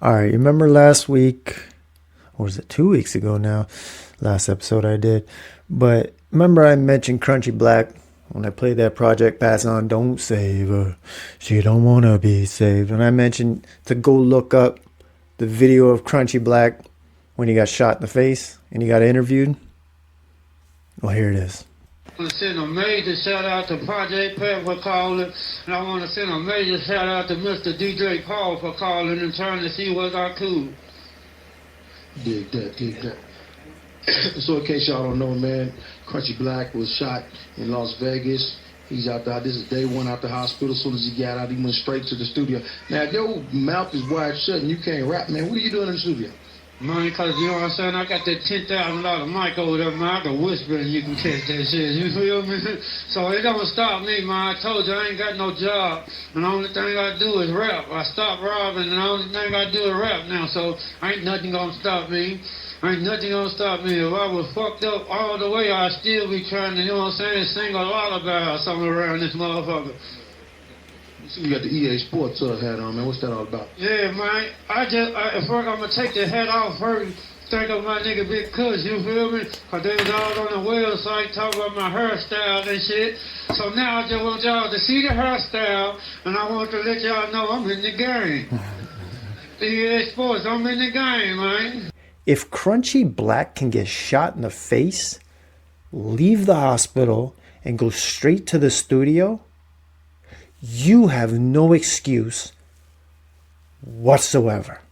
All right, you remember last week, or was it 2 weeks ago now? Last episode I did. But remember I mentioned Crunchy Black when I played that Project Pass on Don't Save Her. She don't want to be saved. And I mentioned to go look up the video of Crunchy Black when he got shot in the face and he got interviewed. Well, here it is. I want to send a major shout out to Project Pat for calling, and I want to send a major shout out to Mr. DJ Paul for calling and trying to see what I could. Dig that. So in case y'all don't know, man, Crunchy Black was shot in Las Vegas. He's out there. This is day one out the hospital. As soon as he got out, he went straight to the studio. Now, if your mouth is wide shut and you can't rap, man, what are you doing in the studio? Man, because you know what I'm saying? I got that $10,000 mic over there, man. I can whisper and you can catch that shit. You feel me? So it don't stop me, man. I told you I ain't got no job. And the only thing I do is rap. I stopped robbing and the only thing I do is rap now. So ain't nothing gonna stop me. Ain't nothing gonna stop me. If I was fucked up all the way, I'd still be trying to, you know what I'm saying, sing a lullaby or something around this motherfucker. So you got the EA Sports hat on, man. What's that all about? Yeah, man. First I'm gonna take the hat off first. Think of my nigga Big Kush, you feel me? Cause they was all on the website talking about my hairstyle and shit. So now I just want y'all to see the hairstyle, and I want to let y'all know I'm in the game. EA Sports, I'm in the game, man. If Crunchy Black can get shot in the face, leave the hospital, and go straight to the studio, you have no excuse whatsoever.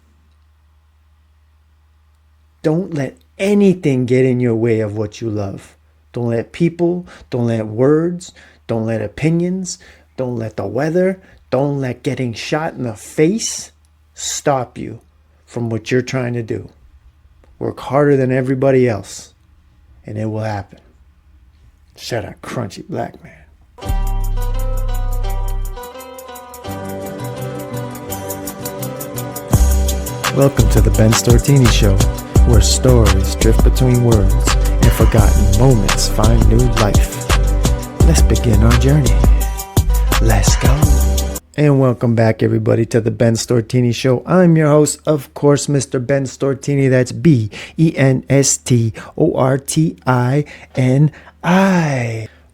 Don't let anything get in your way of what you love. Don't let people, don't let words, don't let opinions, don't let the weather, don't let getting shot in the face stop you from what you're trying to do. Work harder than everybody else, and it will happen. Shout out Crunchy Black, man. Welcome to the Ben Stortini Show, where stories drift between worlds and forgotten moments find new life. Let's begin our journey. Let's go. And welcome back, everybody, to the Ben Stortini Show. I'm your host, of course, Mr. Ben Stortini. That's BENSTORTINI.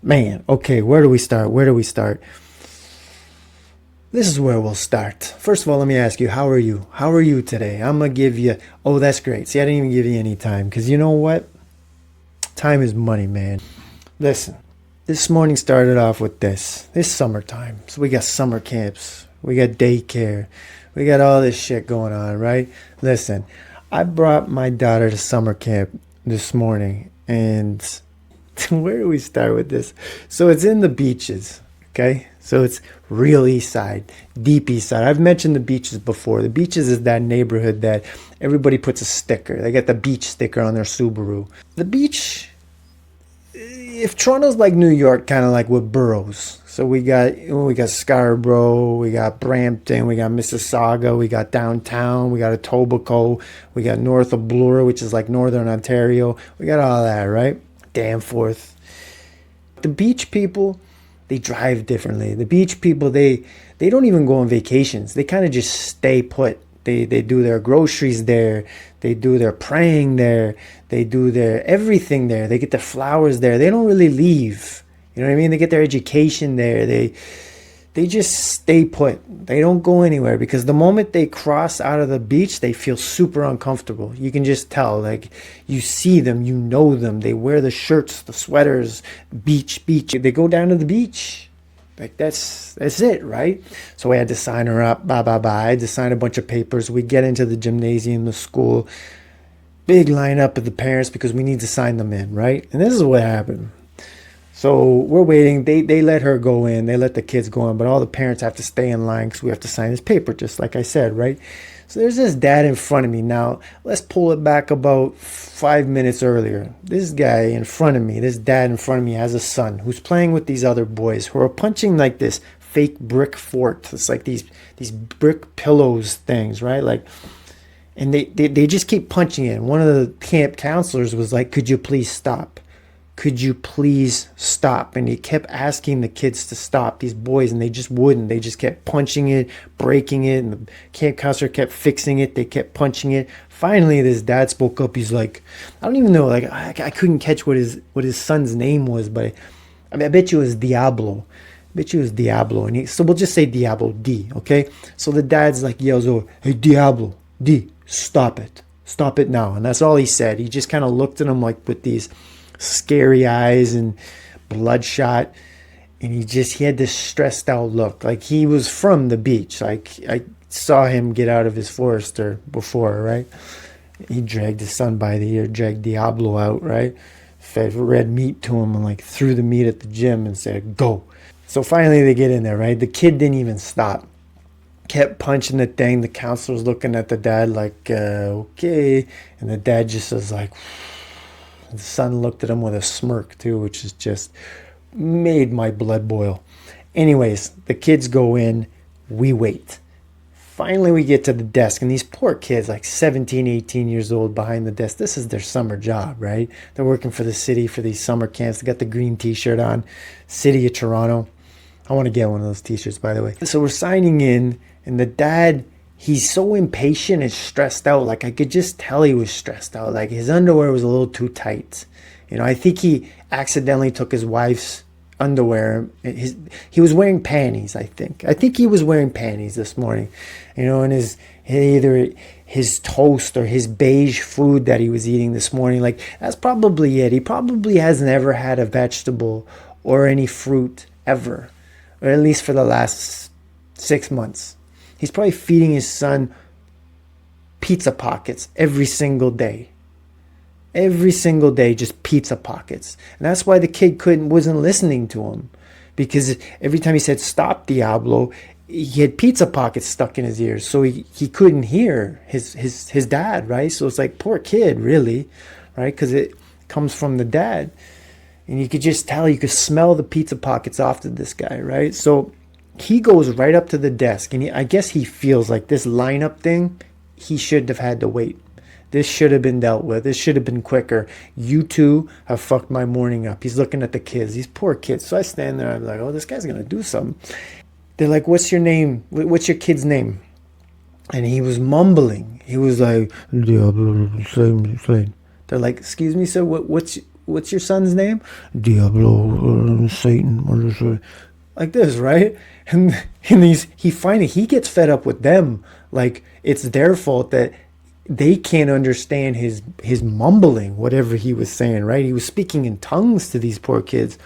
Man, okay, where do we start? This is where we'll start. First of all, let me ask you, how are you? How are you today? I'm going to give you... Oh, that's great. See, I didn't even give you any time. Because you know what? Time is money, man. Listen, this morning started off with this. It's summertime. So we got summer camps. We got daycare. We got all this shit going on, right? Listen, I brought my daughter to summer camp this morning. And where do we start with this? So it's in the beaches, okay? So it's real east side, deep east side. I've mentioned the beaches before. The beaches is that neighborhood that everybody puts a sticker. They get the beach sticker on their Subaru. The beach, if Toronto's like New York, kind of like with boroughs. So we got Scarborough, we got Brampton, we got Mississauga, we got downtown, we got Etobicoke, we got north of Bloor, which is like northern Ontario. We got all that, right? Danforth. The beach people, they drive differently. The beach people, they don't even go on vacations. They kind of just stay put. They do their groceries there. They do their praying there. They do their everything there. They get their flowers there. They don't really leave. You know what I mean? They get their education there. They just stay put. They don't go anywhere because the moment they cross out of the beach, they feel super uncomfortable. You can just tell. Like, you see them, you know them. They wear the shirts, the sweaters, beach. They go down to the beach. Like, that's it, right? So I had to sign her up. I had to sign a bunch of papers. We get into the gymnasium, the school. Big lineup of the parents because we need to sign them in, right? And this is what happened. So we're waiting. They let her go in. They let the kids go in. But all the parents have to stay in line because we have to sign this paper, just like I said, right? So there's this dad in front of me. Now, let's pull it back about 5 minutes earlier. This guy in front of me, this dad in front of me has a son who's playing with these other boys who are punching like this fake brick fort. It's like these brick pillows things, right? Like, and they just keep punching it. And one of the camp counselors was like, could you please stop? could you please stop? And he kept asking the kids to stop, these boys, and they just wouldn't. They just kept punching it, breaking it, and the camp counselor kept fixing it. They kept punching it. Finally, this dad spoke up. He's like, I don't even know, like I couldn't catch what his son's name was, but I bet you it was Diablo. And so we'll just say Diablo, D, okay? So the dad's like yells over, hey, Diablo, D, stop it. Stop it now. And that's all he said. He just kind of looked at him like with these scary eyes and bloodshot. And he had this stressed out look. Like he was from the beach. Like I saw him get out of his Forester before, right? He dragged his son by the ear, dragged Diablo out, right? Fed red meat to him and like threw the meat at the gym and said, go. So finally they get in there, right? The kid didn't even stop. Kept punching the thing. The counselor's looking at the dad like, okay. And the dad just was like, the son looked at him with a smirk too, which is just made my blood boil. Anyways, the kids go in. We wait. Finally, we get to the desk. And these poor kids, like 17, 18 years old behind the desk. This is their summer job, right? They're working for the city for these summer camps. They got the green t-shirt on. City of Toronto. I want to get one of those t-shirts, by the way. So we're signing in. And the dad, he's so impatient and stressed out. Like I could just tell he was stressed out. Like his underwear was a little too tight. You know, I think he accidentally took his wife's underwear. He was wearing panties, I think. I think he was wearing panties this morning. You know, and either his toast or his beige food that he was eating this morning. Like that's probably it. He probably hasn't ever had a vegetable or any fruit ever. Or at least for the last 6 months. He's probably feeding his son pizza pockets every single day. Every single day, just pizza pockets. And that's why the kid wasn't listening to him. Because every time he said, stop, Diablo, he had pizza pockets stuck in his ears. So he couldn't hear his dad, right? So it's like, poor kid, really, right? Because it comes from the dad. And you could just tell, you could smell the pizza pockets off of this guy, right? So he goes right up to the desk, and I guess he feels like this lineup thing, he should have had to wait. This should have been dealt with. This should have been quicker. You two have fucked my morning up. He's looking at the kids, these poor kids. So I stand there, I'm like, oh, this guy's going to do something. They're like, what's your name? What's your kid's name? And he was mumbling. He was like, Diablo. They're like, excuse me, sir, what's your son's name? Diablo, Satan. Like this, right? And he gets fed up with them. Like it's their fault that they can't understand his mumbling, whatever he was saying, right? He was speaking in tongues to these poor kids.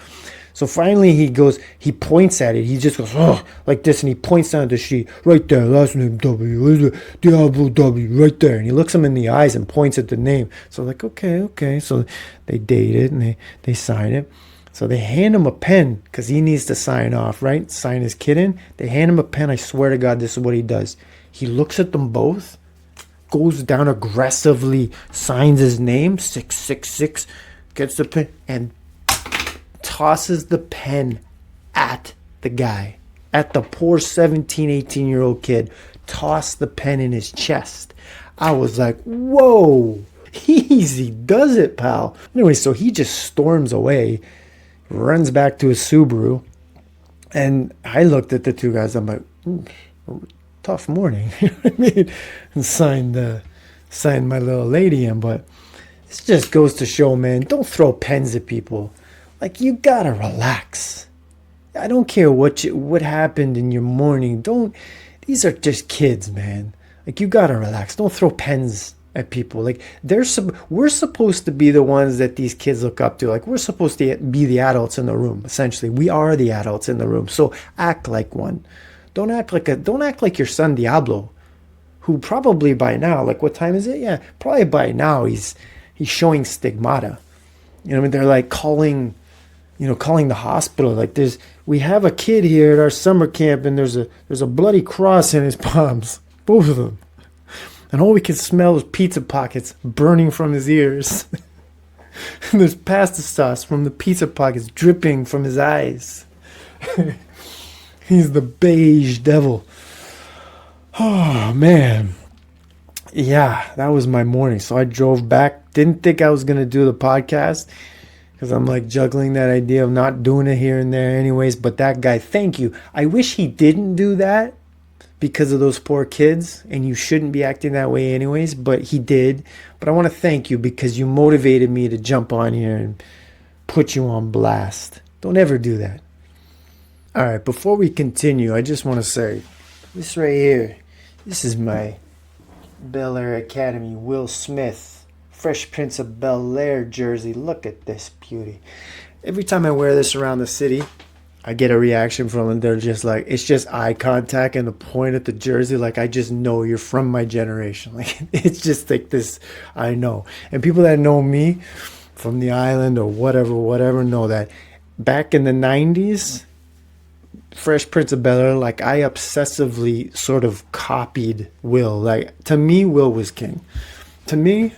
So finally he points at it. He just goes, oh, like this, and he points down at the sheet, right there, last name W, Diablo W, right there. And he looks him in the eyes and points at the name. So like, okay. So they date it and they sign it. So they hand him a pen because he needs to sign off, right? Sign his kid in. They hand him a pen. I swear to God, this is what he does. He looks at them both, goes down aggressively, signs his name, 666, gets the pen, and tosses the pen at the guy, at the poor 17, 18-year-old kid. Tossed the pen in his chest. I was like, whoa, easy does it, pal. Anyway, so he just storms away. Runs back to his Subaru, and I looked at the two guys. I'm like, tough morning, you know what I mean? And signed my little lady in. But this just goes to show, man, don't throw pens at people. Like you gotta relax. I don't care what happened in your morning. These are just kids, man. Like you gotta relax. Don't throw pens at people. Like we're supposed to be the ones that these kids look up to. Like we're supposed to be the adults in the room. Essentially, we are the adults in the room. So act like one. Don't act like your son Diablo, who probably by now, like what time is it? Yeah, probably by now he's showing stigmata. You know, I mean, they're like calling the hospital. Like we have a kid here at our summer camp, and there's a bloody cross in his palms, both of them. And all we can smell is pizza pockets burning from his ears. And there's pasta sauce from the pizza pockets dripping from his eyes. He's the beige devil. Oh, man. Yeah, that was my morning. So I drove back. Didn't think I was going to do the podcast. because I'm like juggling that idea of not doing it here and there anyways. But that guy, thank you. I wish he didn't do that because of those poor kids, and you shouldn't be acting that way anyways, but he did. But I want to thank you because you motivated me to jump on here and put you on blast. Don't ever do that. All right, before we continue, I just want to say this right here. This is my Bel Air Academy Will Smith Fresh Prince of Bel Air jersey. Look at this beauty. Every time I wear this around the city, I get a reaction from them. They're just like, it's just eye contact and the point at the jersey. Like, I just know you're from my generation. Like, it's just like this, I know. And people that know me from the island or whatever, know that back in the 90s, Fresh Prince of Bel Air, like, I obsessively sort of copied Will. Like, to me, Will was king. To me,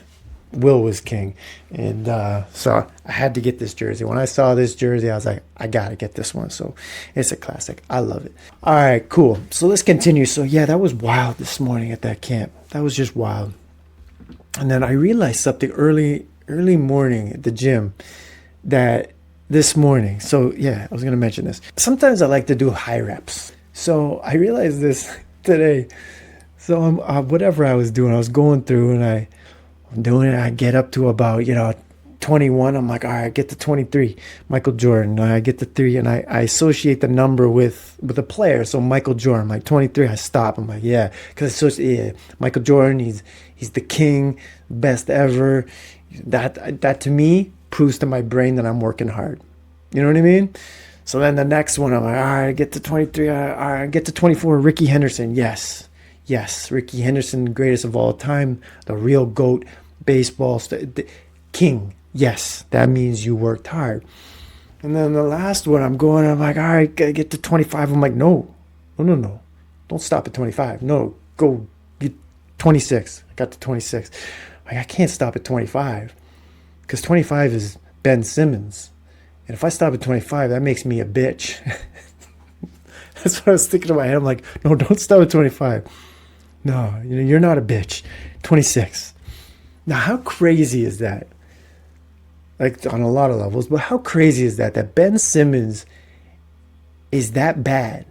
Will was king. And so I had to get this jersey. When I saw this jersey, I was like, I gotta get this one. So it's a classic. I love it. All right, cool. So let's continue. So yeah, that was wild this morning at that camp. That was just wild. And then I realized something early morning at the gym that this morning. So yeah, I was gonna mention this. Sometimes I like to do high reps. So I realized this today. So whatever I was doing, I was going through and I'm doing it. I get up to about 21. I'm like, all right, get to 23. Michael Jordan. I get to 3, and I associate the number with a player. So Michael Jordan. I'm like 23. I stop. I'm like, yeah, because Michael Jordan. He's the king, best ever. That to me proves to my brain that I'm working hard. You know what I mean? So then the next one, I'm like, all right, get to 23. All right, get to 24. Ricky Henderson. Yes, Ricky Henderson, greatest of all time, the real GOAT, baseball king. Yes, that means you worked hard. And then the last one, I'm like, all right, gotta get to 25. I'm like, no. Don't stop at 25. No, go get 26. I got to 26. Like, I can't stop at 25 because 25 is Ben Simmons. And if I stop at 25, that makes me a bitch. That's what I was thinking in my head. I'm like, no, don't stop at 25. No, you're not a bitch. 26. Now, how crazy is that? Like, on a lot of levels, but how crazy is that Ben Simmons is that bad?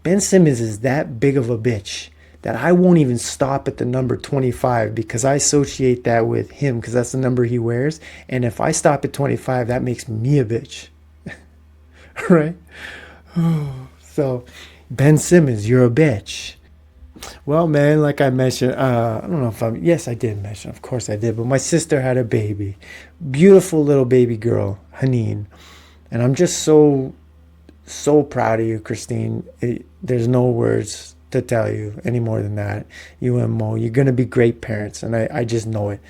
Ben Simmons is that big of a bitch that I won't even stop at the number 25 because I associate that with him because that's the number he wears. And if I stop at 25, that makes me a bitch. Right? So, Ben Simmons, you're a bitch. Well, man, like I mentioned, I don't know yes, I did mention, of course I did, but my sister had a baby. Beautiful little baby girl, Haneen. And I'm just so proud of you, Christine. There's no words to tell you any more than that. You and Mo, you're going to be great parents, and I just know it.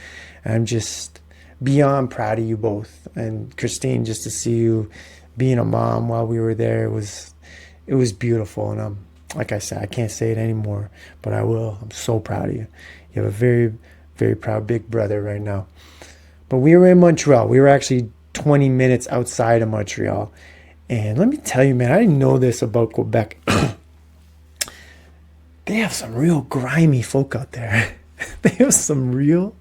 And I'm just beyond proud of you both. And Christine, just to see you being a mom while we were there, it was beautiful. And like I said, I can't say it anymore, but I will. I'm so proud of you. You have a very, very proud big brother right now. But we were in Montreal. We were actually 20 minutes outside of Montreal. And let me tell you, man, I didn't know this about Quebec. They have some real grimy folk out there. They have some real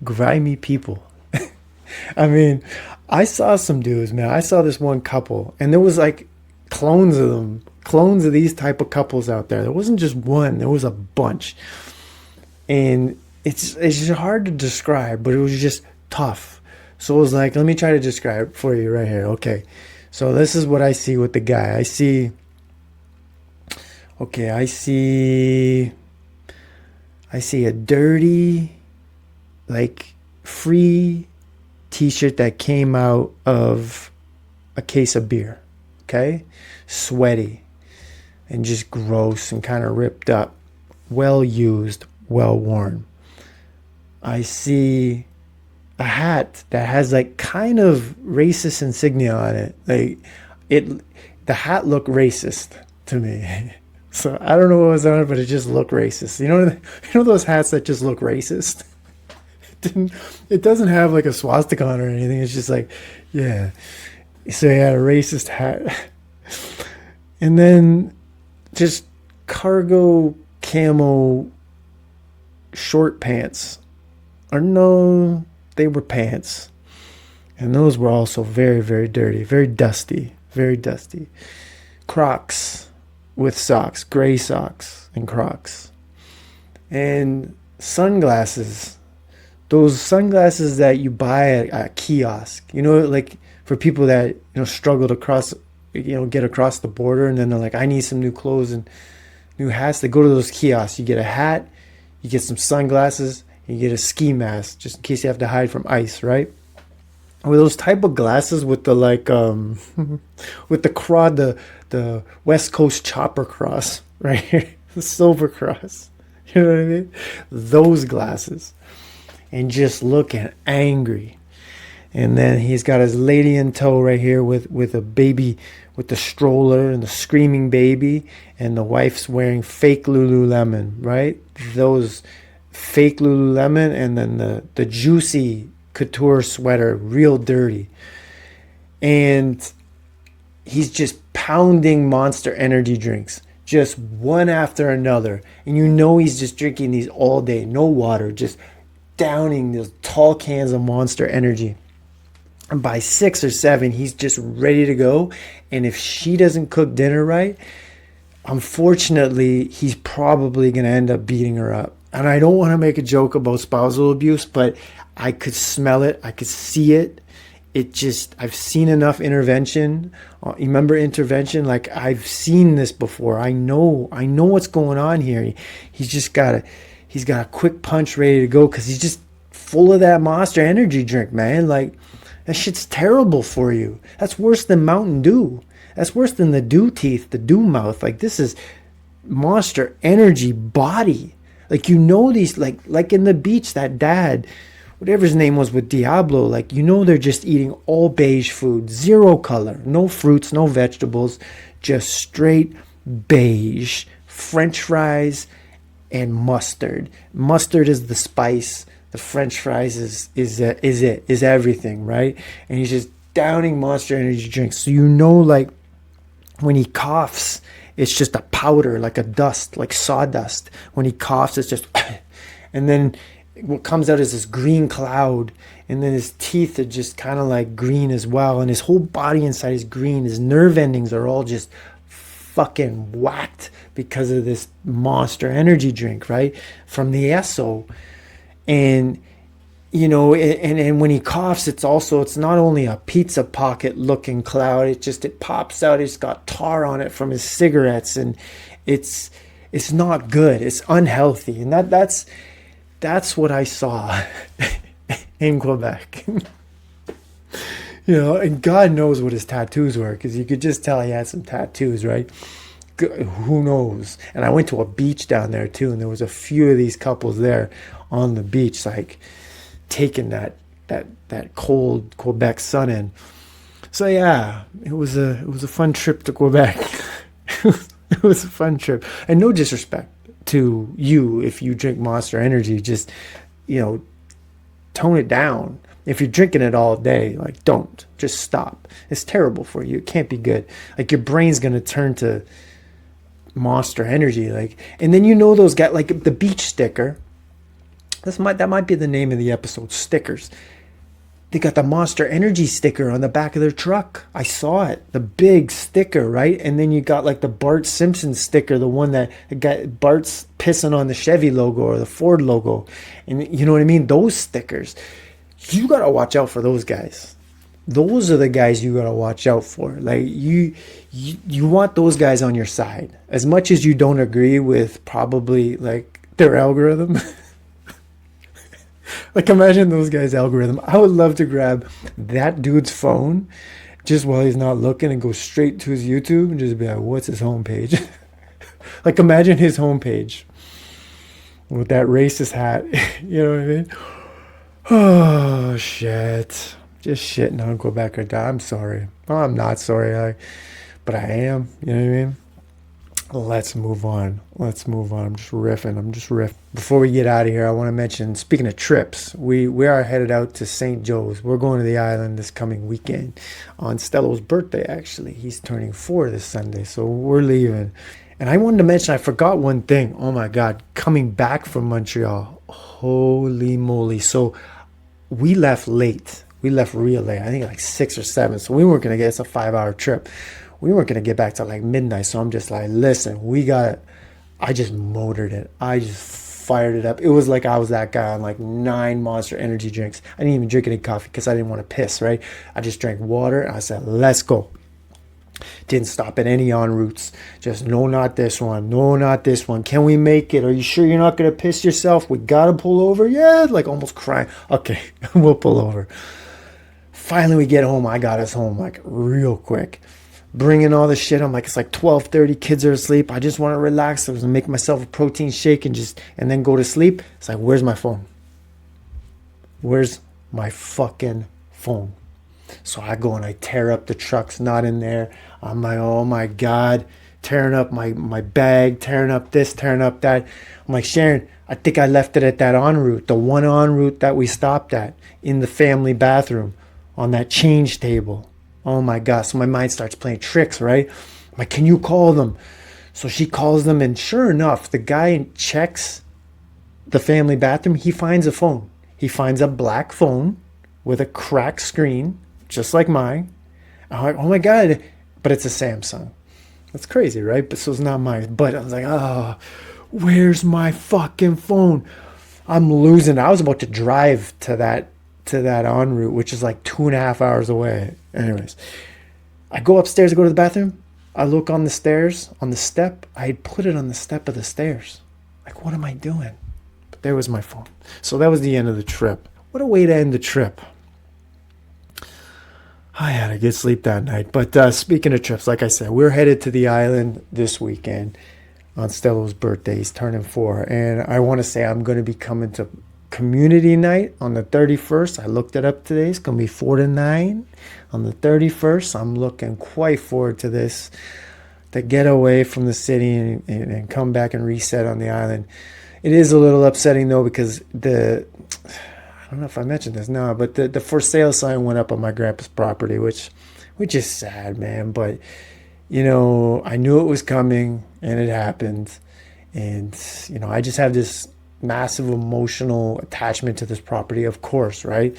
grimy people. I mean, I saw some dudes, man. I saw this one couple, and there was like clones of them. Clones of these type of couples out there. There wasn't just one, there was a bunch. And it's just hard to describe, but it was just tough. So it was like, let me try to describe for you right here. Okay. So this is what I see with the guy. I see a dirty, like, free t-shirt that came out of a case of beer. Okay? Sweaty. And just gross and kind of ripped up. Well used, well worn. I see a hat that has like kind of racist insignia on it. Like the hat looked racist to me. So I don't know what was on it, but it just looked racist. You know those hats that just look racist? It doesn't have like a swastika on it or anything. It's just like, yeah. So he had a racist hat. And then just cargo camo short pants. Or no, they were pants. And those were also very, very dirty, very dusty, very dusty. Crocs with socks, gray socks and Crocs. And sunglasses. Those sunglasses that you buy at a kiosk. You know, like for people that, you know, struggle to get across the border, and then they're like, I need some new clothes and new hats. They go to those kiosks. You get a hat, you get some sunglasses, and you get a ski mask just in case you have to hide from ice, right? With those type of glasses with the like with the West Coast chopper cross right here, the silver cross. You know what I mean? Those glasses. And just looking angry. And then he's got his lady in tow right here with a baby, with the stroller and the screaming baby, and the wife's wearing fake Lululemon, right? Those fake Lululemon, and then the juicy couture sweater, real dirty. And he's just pounding Monster energy drinks, just one after another. And you know he's just drinking these all day, no water, just downing those tall cans of Monster energy. And by 6 or 7, he's just ready to go. And if she doesn't cook dinner right, unfortunately, he's probably going to end up beating her up. And I don't want to make a joke about spousal abuse, but I could smell it. I could see it. It just, I've seen enough intervention. You remember intervention? Like, I've seen this before. I know what's going on here. He's got a quick punch ready to go because he's just full of that Monster energy drink, man. Like, that shit's terrible for you. That's worse than Mountain Dew. That's worse than the Dew teeth, the Dew mouth. Like, this is Monster energy body. Like, you know, these, like in the beach, that dad, whatever his name was with Diablo, like, you know, they're just eating all beige food, zero color, no fruits, no vegetables, just straight beige, French fries and mustard. Mustard is the spice. The French fries is everything, right? And he's just downing Monster energy drinks. So you know, like, when he coughs, it's just a powder, like a dust, like sawdust. When he coughs, it's just, and then what comes out is this green cloud, and then his teeth are just kind of like green as well, and his whole body inside is green. His nerve endings are all just fucking whacked because of this Monster energy drink, right? From the Esso. And, you know, and when he coughs, it's not only a pizza pocket looking cloud, it pops out. It's got tar on it from his cigarettes, and it's not good. It's unhealthy. And that's what I saw in Quebec. You know, and God knows what his tattoos were, because you could just tell he had some tattoos, right? Who knows? And I went to a beach down there too, and there was a few of these couples there on the beach, like taking that cold Quebec sun in. So yeah, it was a fun trip to Quebec. It was a fun trip, and no disrespect to you if you drink Monster energy, just, you know, tone it down. If you're drinking it all day, like, don't, just stop. It's terrible for you. It can't be good. Like, your brain's gonna turn to Monster energy, like, and then, you know, those guys, like the beach sticker, that might be the name of the episode, stickers. They got the Monster energy sticker on the back of their truck. I saw it, the big sticker, right? And then you got like the Bart Simpson sticker, the one that got Bart's pissing on the Chevy logo or the Ford logo, and you know what I mean, those stickers. You gotta watch out for those guys. Those are the guys you gotta watch out for. Like, you want those guys on your side. As much as you don't agree with probably like their algorithm. Like, imagine those guys' algorithm. I would love to grab that dude's phone just while he's not looking and go straight to his YouTube and just be like, what's his homepage? Like, imagine his homepage with that racist hat. You know what I mean? Oh, shit. Just shitting on Quebec or die. I'm sorry. Well, I'm not sorry, but I am. You know what I mean? Let's move on. I'm just riffing. Before we get out of here, I want to mention, speaking of trips, we are headed out to St. Joe's. We're going to the island this coming weekend on Stello's birthday, actually. He's turning 4 this Sunday, so we're leaving. And I wanted to mention, I forgot one thing. Oh my God, coming back from Montreal. Holy moly. So we left late. We left real late. I think like 6 or 7. So we weren't going to get, it's a 5-hour trip. We weren't going to get back till like midnight. So I'm just like, listen, we got it. I just motored it. I just fired it up. It was like I was that guy on like 9 Monster energy drinks. I didn't even drink any coffee because I didn't want to piss, right? I just drank water and I said, let's go. Didn't stop at any en routes. Just, no, not this one. No, not this one. Can we make it? Are you sure you're not going to piss yourself? We got to pull over? Yeah, like almost crying. Okay, we'll pull over. Finally, we get home. I got us home like real quick. Bringing all this shit. I'm like, it's like 12:30. Kids are asleep. I just want to relax. I was going to make myself a protein shake and then go to sleep. It's like, where's my phone? Where's my fucking phone? So I go and I tear up the trucks, not in there. I'm like, oh my God, tearing up my bag, tearing up this, tearing up that. I'm like, Sharon, I think I left it at that en route, the one en route that we stopped at in the family bathroom on that change table. Oh my God. So my mind starts playing tricks, right? I'm like, can you call them? So she calls them, and sure enough, the guy checks the family bathroom. He finds a phone. He finds a black phone with a cracked screen, just like mine. I'm like, oh my God, but it's a Samsung. That's crazy, right? But so it's not mine. But I was like, oh, where's my fucking phone? I'm losing. I was about to drive to that en route, which is like 2.5 hours away. Anyways, I go upstairs to go to the bathroom. I look on the stairs, on the step. I had put it on the step of the stairs. Like, what am I doing? But there was my phone. So that was the end of the trip. What a way to end the trip. I had a good sleep that night. But speaking of trips, like I said, we're headed to the island this weekend on Stello's birthday. He's turning 4. And I want to say I'm going to be coming to community night on the 31st. I looked it up today. It's going to be 4 to 9 on the 31st. I'm looking quite forward to this, to get away from the city and come back and reset on the island. It is a little upsetting, though, because I don't know if I mentioned this now, but the for sale sign went up on my grandpa's property, which is sad, man. But, you know, I knew it was coming and it happened. And, you know, I just have this massive emotional attachment to this property, of course, right?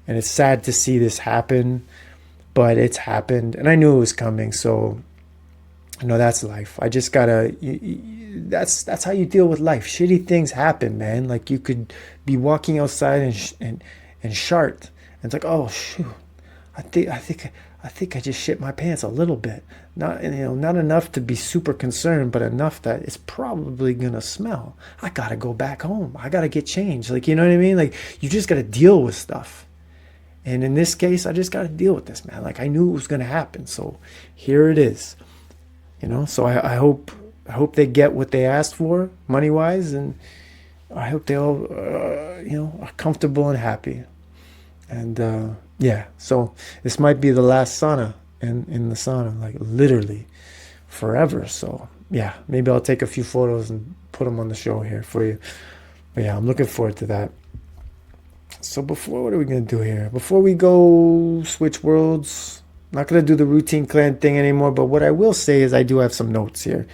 And it's sad to see this happen, but it's happened. And I knew it was coming. So, you know, that's life. I just gotta, that's how you deal with life. Shitty things happen, man. Like, you could be walking outside and shart, and it's like, oh shoot, I think I just shit my pants a little bit. Not enough to be super concerned, but enough that it's probably gonna smell. I gotta go back home. I gotta get changed. Like, you know what I mean? Like, you just gotta deal with stuff. And in this case, I just gotta deal with this, man. Like, I knew it was gonna happen, so here it is. You know, so I hope they get what they asked for, money-wise, and I hope they all, are comfortable and happy. And, yeah, so this might be the last sauna in the sauna, like literally forever. So, yeah, maybe I'll take a few photos and put them on the show here for you. But, yeah, I'm looking forward to that. So what are we going to do here? Before we go switch worlds, not going to do the routine clan thing anymore, but what I will say is I do have some notes here.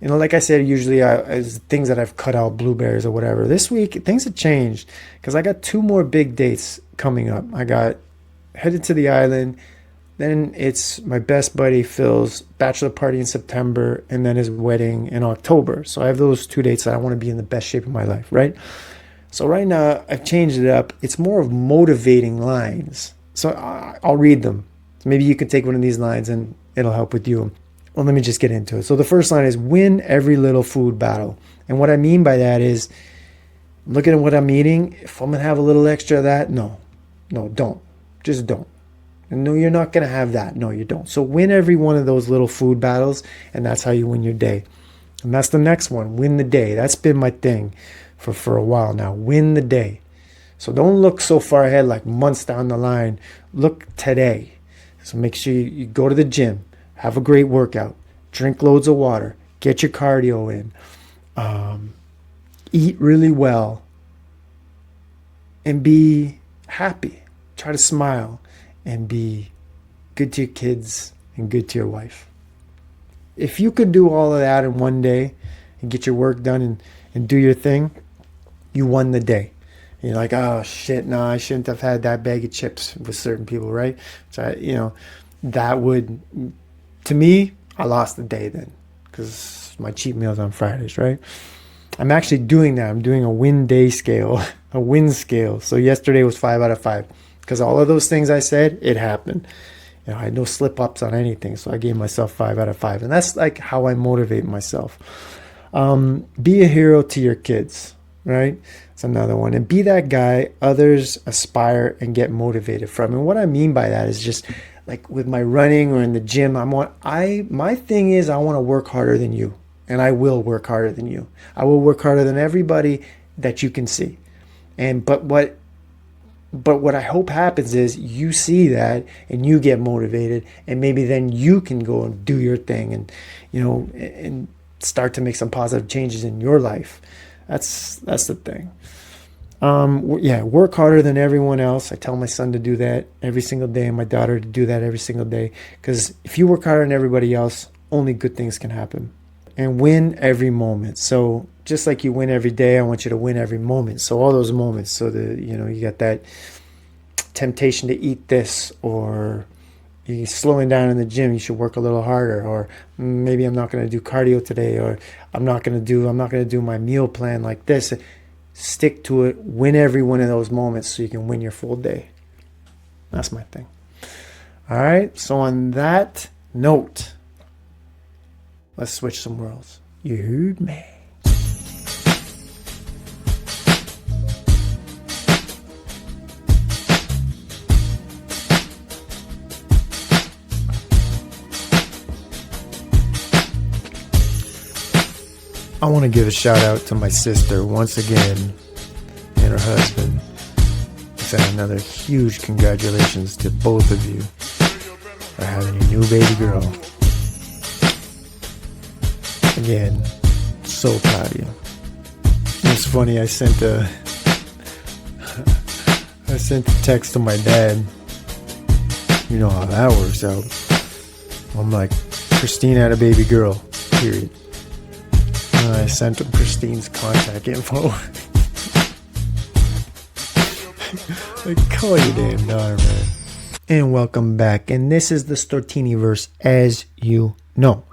You know, like I said, usually as things that I've cut out, blueberries or whatever. This week, things have changed because I got 2 more big dates coming up. I got headed to the island, then it's my best buddy Phil's bachelor party in September, and then his wedding in October. So I have those 2 dates that I want to be in the best shape of my life, right? So right now, I've changed it up. It's more of motivating lines. So I'll read them. Maybe you can take one of these lines and it'll help with you. Well, let me just get into it. So the first line is win every little food battle. And what I mean by that is, looking at what I'm eating, if I'm going to have a little extra of that, no, don't. Just don't. And no, you're not going to have that. No, you don't. So win every one of those little food battles, and that's how you win your day. And that's the next one, win the day. That's been my thing for a while now. Win the day. So don't look so far ahead, like months down the line. Look today. So make sure you go to the gym, have a great workout, drink loads of water, get your cardio in, eat really well, and be happy. Try to smile and be good to your kids and good to your wife. If you could do all of that in one day and get your work done and do your thing, you won the day. You're like, oh shit, no, I shouldn't have had that bag of chips with certain people, right? So, that would, to me, I lost the day then because my cheat meal's on Fridays, right? I'm actually doing that. I'm doing a win day scale, a win scale. So yesterday was 5 out of 5 because all of those things I said, it happened. I had no slip ups on anything. So I gave myself 5 out of 5. And that's like how I motivate myself. Be a hero to your kids, right? It's another one. And be that guy others aspire and get motivated from. And what I mean by that is just like with my running or in the gym, my thing is I want to work harder than you. And I will work harder than you. I will work harder than everybody that you can see. But what I hope happens is you see that and you get motivated, and maybe then you can go and do your thing and and start to make some positive changes in your life. That's the thing. Work harder than everyone else. I tell my son to do that every single day and my daughter to do that every single day, because if you work harder than everybody else, only good things can happen. And win every moment. So just like you win every day, I want you to win every moment. So all those moments. So you got that temptation to eat this, or you're slowing down in the gym, you should work a little harder. Or maybe I'm not going to do cardio today, or I'm not going to do my meal plan like this. Stick to it. Win every one of those moments so you can win your full day. That's my thing. All right. So on that note, let's switch some worlds. You heard me. I want to give a shout out to my sister once again and her husband. I send another huge congratulations to both of you for having your new baby girl. Again, so proud of you. It's funny, I sent a text to my dad. You know how that works out. I'm like, Christine had a baby girl, period. And I sent him Christine's contact info. Like, call your damn daughter, man. And welcome back. And this is the Stortini verse, as you know.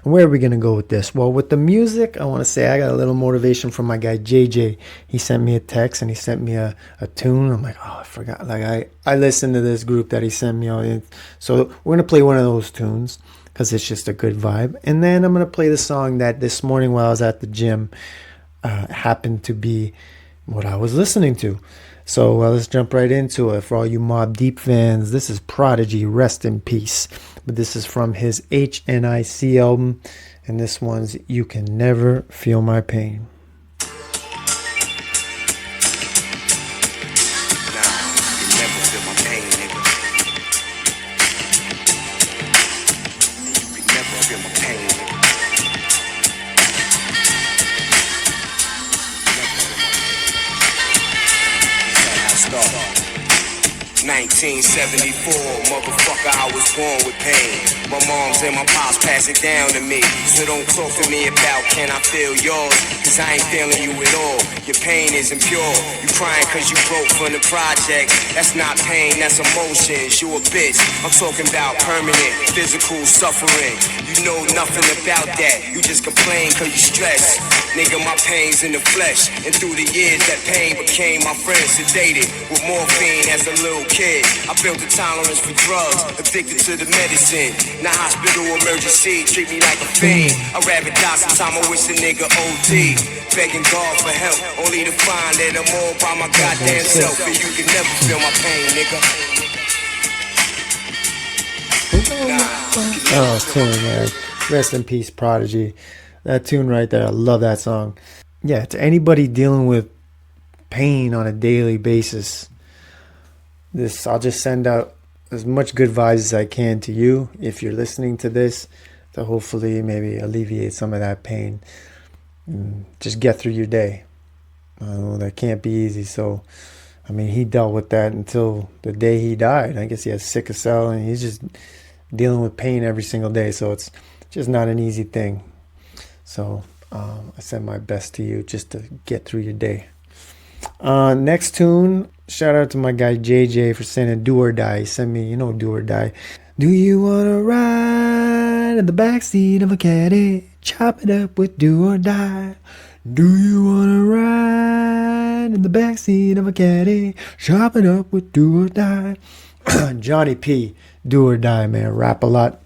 And where are we going to go with this? Well, with the music, I want to say I got a little motivation from my guy JJ. He sent me a text and he sent me a tune. I'm like, oh, I forgot. Like I listened to this group that he sent me on. So we're going to play one of those tunes because it's just a good vibe. And then I'm going to play the song that this morning while I was at the gym happened to be what I was listening to. So let's jump right into it. For all you Mobb Deep fans, this is Prodigy, Rest in Peace. But this is from his HNIC album. And this one's You Can Never Feel My Pain. start. 1974, motherfucker, I was born with pain. My moms and my pops pass it down to me. So don't talk to me about can I feel yours, cause I ain't feeling you at all. Your pain isn't pure. You crying cause you broke from the project. That's not pain, that's emotions. You a bitch. I'm talking about permanent physical suffering. You know nothing about that. You just complain cause you stressed. Nigga, my pain's in the flesh. And through the years that pain became my friend, sedated with morphine as a little kid. I built a tolerance for drugs, addicted to the medicine. Now hospital emergency, treat me like a fiend. I'd rather die sometime, I wish a nigga OD. Begging God for help, only to find that I'm all by my goddamn self. And you can never feel my pain, nigga. Oh, tune, man. Rest in peace, Prodigy. That tune right there, I love that song. Yeah, to anybody dealing with pain on a daily basis, I'll just send out as much good vibes as I can to you if you're listening to this, to hopefully maybe alleviate some of that pain. Just get through your day. I know that can't be easy. So, I mean, he dealt with that until the day he died. I guess he has sickle cell and he's just dealing with pain every single day. So it's just not an easy thing. So I send my best to you just to get through your day. Next tune, shout out to my guy JJ for sending Do or Die. He sent me, Do or Die. Do you wanna ride in the backseat of a caddy? Chop it up with Do or Die. Do you wanna ride in the backseat of a caddy? Chop it up with Do or Die. Johnny P, Do or Die, man. Rap a lot.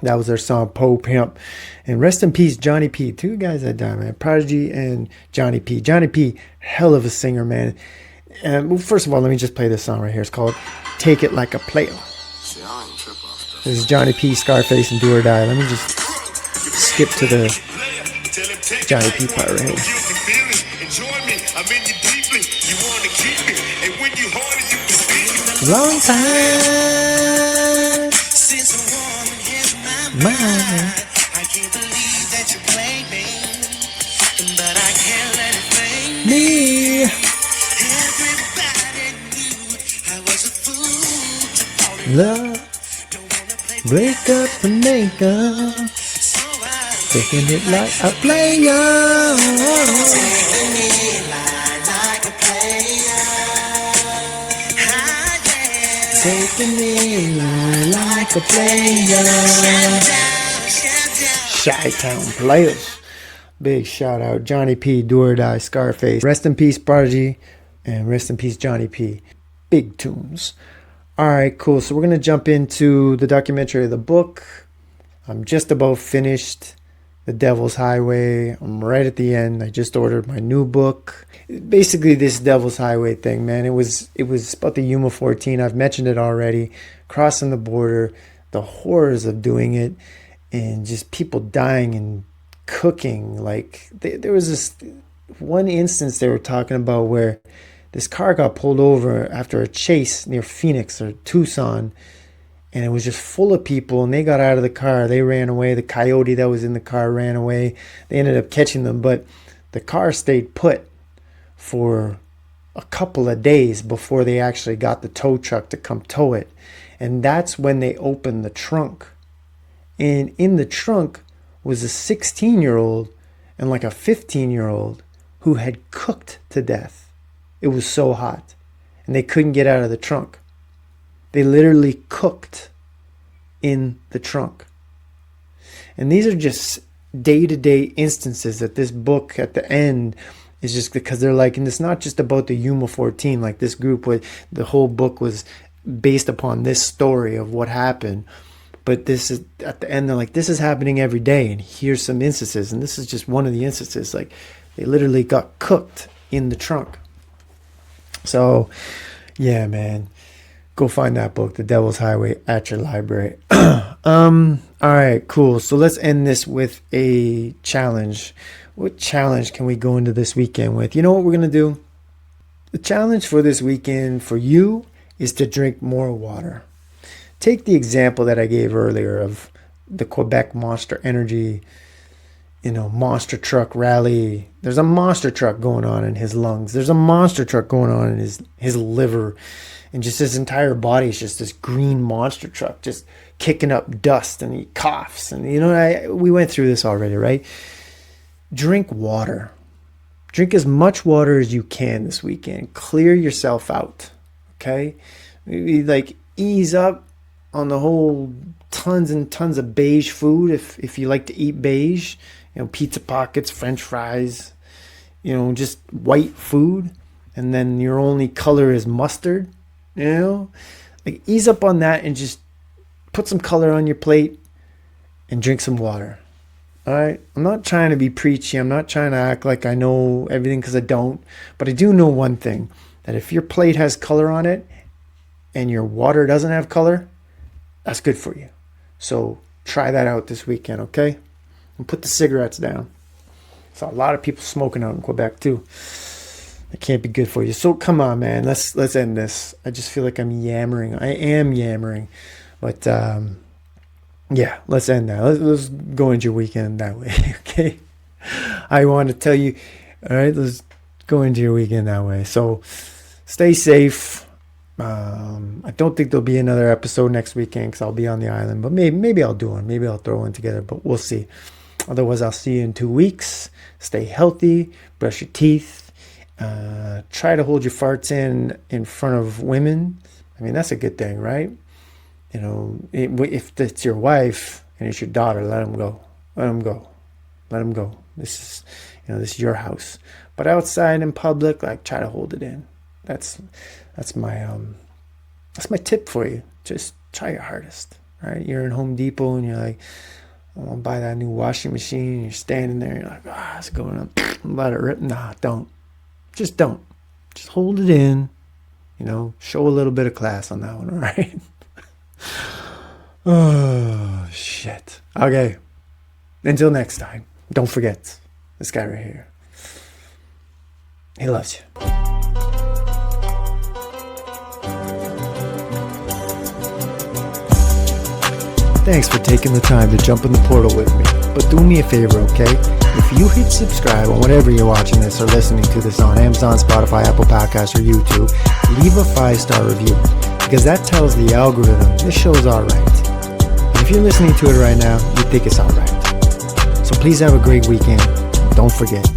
That was their song, Po Pimp. And rest in peace, Johnny P. Two guys that died, man. Prodigy and Johnny P. Johnny P, hell of a singer, man. And well, first of all, let me just play this song right here. It's called Take It Like a Player. This is Johnny P, Scarface, and Do or Die. Let me just skip to the Johnny P part right here. Long time since a woman hit my mind. I can't believe that you played me, but I can't let it fade me. Everybody knew I was a fool to fall in love. Break up and make up, taking it like a player. Taking it like a player. Taking it like a player. Chi-Town Players. Big shout out Johnny P, Do or Die, Scarface. Rest in peace Prodigy, and rest in peace Johnny P. Big tunes. Alright, cool. So we're going to jump into the documentary of the book. I'm just about finished The Devil's Highway. I'm right at the end. I just ordered my new book. Basically, this Devil's Highway thing, man, it was about the Yuma 14. I've mentioned it already. Crossing the border, the horrors of doing it, and just people dying and cooking. Like, there was this one instance they were talking about where this car got pulled over after a chase near Phoenix or Tucson, and it was just full of people, and they got out of the car. They ran away. The coyote that was in the car ran away. They ended up catching them, but the car stayed put for a couple of days before they actually got the tow truck to come tow it. And that's when they opened the trunk. And in the trunk was a 16-year-old and like a 15-year-old who had cooked to death. It was so hot, and they couldn't get out of the trunk. They literally cooked in the trunk. And these are just day-to-day instances that this book at the end is just because they're like, and it's not just about the Yuma 14, like this group, where the whole book was based upon this story of what happened. But this is, at the end, they're like, this is happening every day, and here's some instances. And this is just one of the instances. Like, they literally got cooked in the trunk. So, yeah, man, go find that book, The Devil's Highway, at your library. All right, cool. So let's end this with a challenge. What challenge can we go into this weekend with? You know what we're going to do? The challenge for this weekend for you is to drink more water. Take the example that I gave earlier of the Quebec Monster Energy, monster truck rally. There's a monster truck going on in his lungs. There's a monster truck going on in his liver. And just his entire body is just this green monster truck just kicking up dust, and he coughs. And, we went through this already, right? Drink water. Drink as much water as you can this weekend. Clear yourself out, okay? Maybe ease up on the whole tons and tons of beige food if you like to eat beige. Pizza pockets, French fries, just white food, and then your only color is mustard, ease up on that and just put some color on your plate and drink some water. All right. I'm not trying to be preachy. I'm not trying to act like I know everything, because I don't, but I do know one thing, that if your plate has color on it and your water doesn't have color, that's good for you. So try that out this weekend. Okay. And put the cigarettes down. So a lot of people smoking out in Quebec too. It can't be good for you. So come on, man. Let's end this. I just feel like I'm yammering. I am yammering. But yeah, let's end that. Let's go into your weekend that way. Okay. I want to tell you, all right, let's go into your weekend that way. So stay safe. I don't think there'll be another episode next weekend because I'll be on the island. But maybe I'll do one. Maybe I'll throw one together. But we'll see. Otherwise, I'll see you in 2 weeks. Stay healthy, brush your teeth, Try to hold your farts in front of women. I mean, that's a good thing, right? You know, if it's your wife and it's your daughter, let them go. Let them go. Let them go. This is your house. But outside in public, like, try to hold it in. That's my tip for you. Just try your hardest. Right? You're in Home Depot and you're like, I want to buy that new washing machine. You're standing there. You're like, it's going up. Let it rip. Nah, don't. Just don't. Just hold it in. You know, show a little bit of class on that one, all right? Oh, shit. Okay. Until next time, don't forget this guy right here. He loves you. Thanks for taking the time to jump in the portal with me. But do me a favor, okay? If you hit subscribe on whatever you're watching this or listening to this on, Amazon, Spotify, Apple Podcasts, or YouTube, leave a 5-star review, because that tells the algorithm this show is alright. And if you're listening to it right now, you think it's alright. So please have a great weekend. Don't forget,